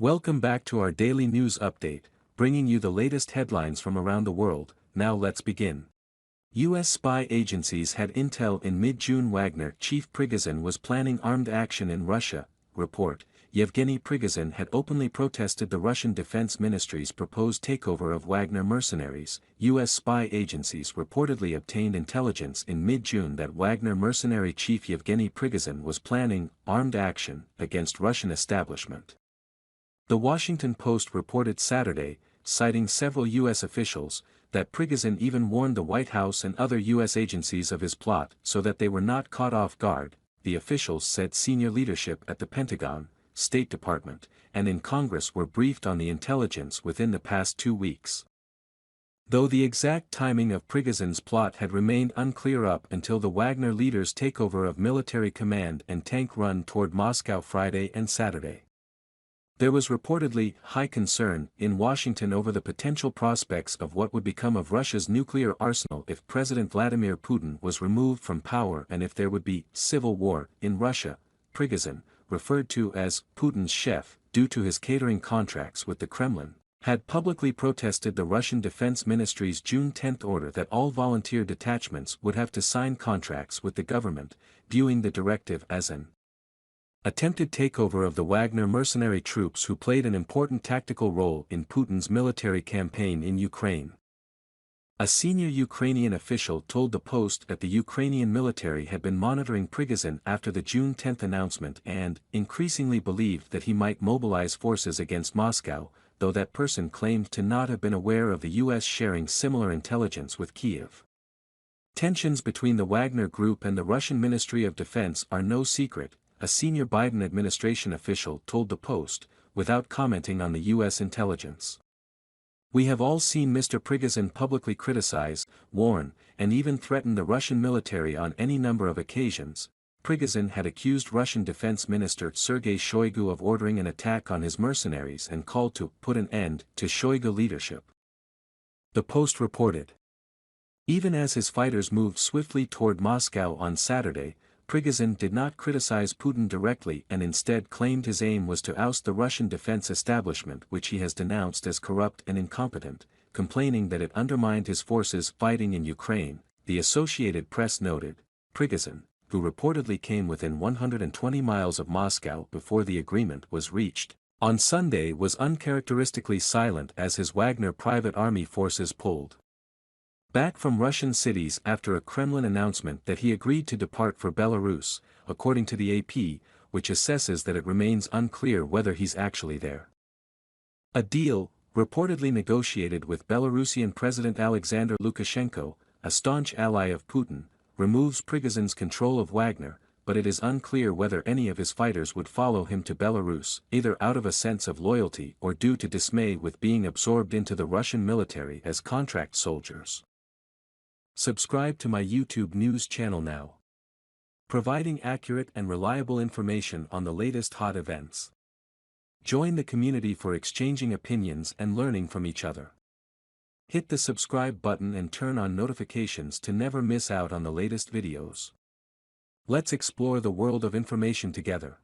Welcome back to our daily news update, bringing you the latest headlines from around the world. Now let's begin. U.S. spy agencies had intel in mid-June Wagner chief Prigozhin was planning armed action in Russia. Report, Yevgeniy Prigozhin had openly protested the Russian Defense Ministry's proposed takeover of Wagner mercenaries. U.S. spy agencies reportedly obtained intelligence in mid-June that Wagner mercenary chief Yevgeniy Prigozhin was planning armed action against Russian establishment. The Washington Post reported Saturday, citing several U.S. officials, that Prigozhin even warned the White House and other U.S. agencies of his plot so that they were not caught off guard. The officials said senior leadership at the Pentagon, State Department, and in Congress were briefed on the intelligence within the past 2 weeks. Though the exact timing of Prigozhin's plot had remained unclear up until the Wagner leader's takeover of military command and tank run toward Moscow Friday and Saturday. There was reportedly high concern in Washington over the potential prospects of what would become of Russia's nuclear arsenal if President Vladimir Putin was removed from power and if there would be civil war in Russia. Prigozhin, referred to as Putin's chef due to his catering contracts with the Kremlin, had publicly protested the Russian Defense Ministry's June 10 order that all volunteer detachments would have to sign contracts with the government, viewing the directive as an attempted takeover of the Wagner mercenary troops who played an important tactical role in Putin's military campaign in Ukraine. A senior Ukrainian official told the Post that the Ukrainian military had been monitoring Prigozhin after the June 10 announcement and increasingly believed that he might mobilize forces against Moscow, though that person claimed to not have been aware of the U.S. sharing similar intelligence with Kyiv. Tensions between the Wagner Group and the Russian Ministry of Defense are no secret, a senior Biden administration official told the Post, without commenting on the U.S. intelligence. We have all seen Mr. Prigozhin publicly criticize, warn, and even threaten the Russian military on any number of occasions. Prigozhin had accused Russian Defense Minister Sergei Shoigu of ordering an attack on his mercenaries and called to put an end to Shoigu leadership. The Post reported. Even as his fighters moved swiftly toward Moscow on Saturday, Prigozhin did not criticize Putin directly and instead claimed his aim was to oust the Russian defense establishment which he has denounced as corrupt and incompetent, complaining that it undermined his forces fighting in Ukraine. The Associated Press noted, Prigozhin, who reportedly came within 120 miles of Moscow before the agreement was reached, on Sunday was uncharacteristically silent as his Wagner private army forces pulled back from Russian cities after a Kremlin announcement that he agreed to depart for Belarus, according to the AP, which assesses that it remains unclear whether he's actually there. A deal, reportedly negotiated with Belarusian President Alexander Lukashenko, a staunch ally of Putin, removes Prigozhin's control of Wagner, but it is unclear whether any of his fighters would follow him to Belarus, either out of a sense of loyalty or due to dismay with being absorbed into the Russian military as contract soldiers. Subscribe to my YouTube news channel now, providing accurate and reliable information on the latest hot events. Join the community for exchanging opinions and learning from each other. Hit the subscribe button and turn on notifications to never miss out on the latest videos. Let's explore the world of information together.